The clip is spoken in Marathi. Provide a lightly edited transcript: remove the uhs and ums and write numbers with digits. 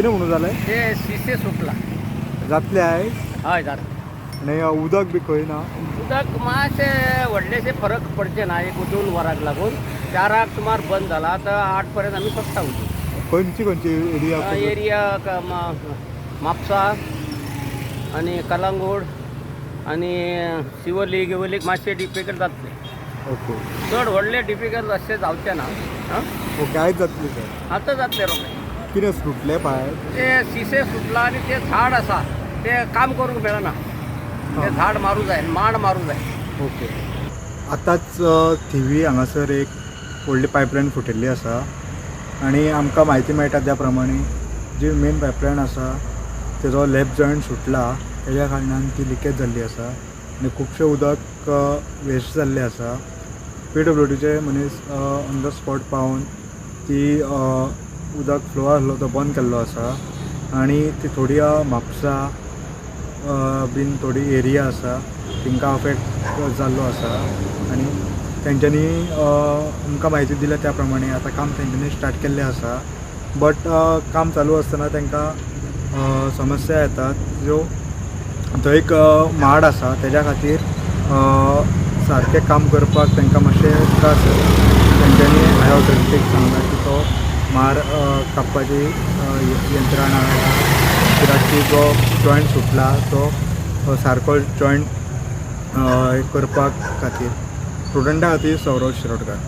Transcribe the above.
कितें म्हणून जालें? ते शिसे सुटला. जातले आहे हय जाता. आणि उदक बी खंय ना. उदक मातशे व्हडलेशे फरक पडचे ना, 1-2 वरांक लागून 4 सुमार बंद जाला. आता 8 पर्यंत आमी सोडटा उदक. खंयची एरिया एरिया म्हापसा आणि कलंगूट आणि शिवोली गिवोलीक मातशे डिफिकल्ट जातले. ओके चड व्हडले डिफिकल्ट अशें जावचे ना. ओके आयज जातली सर. आतां जातले रोखडे. कितें सुटले भायर? ते शिसे सुटला आणि ते झाड आसा ते काम करूंक मेळना. ते झाड मारूं जाय, माड मारूं जाय. ओके आतांच थिवी हांगासर एक व्हडली पायपलायन फुटिल्ली आसा आणि आमकां म्हायती मेळटा त्या प्रमाणे जी मेन पायपलायन आसा तेजो लेफ्ट जॉयंट सुटला, तेज्या कारणान ती लिकेज जाल्ली आसा आनी खुबशें उदक वेस्ट जाल्लें आसा. PWDचे मनीस ऑन द स्पॉट पावन ती उदक फ्लो आसलो तो बंद केल्लो आसा आणि ती थोडी म्हापसा बीन थोडी एरिया आसा तिंकां अफेक्ट जाल्लो आसा आणि तेंच्यांनी आमकां म्हायती दिल्या त्या प्रमाणे आतां काम तेंच्यांनी स्टार्ट केल्लें आसा. बट काम चालू आसतना तांकां समस्या येतात ज्यो थंय एक माड आसा तेज्या खातीर सारकें काम करपाक तांकां मातशे त्रास जाता. तेंच्यांनी हाय ऑथॉरिटीक सांगलां की तो माड कापपाची यंत्रणा कित्याक की जो जॉयंट सुटला तो सारको जॉयंट करपाक खातीर. स्टुडंटा खातीर सौरव शिरोडकर.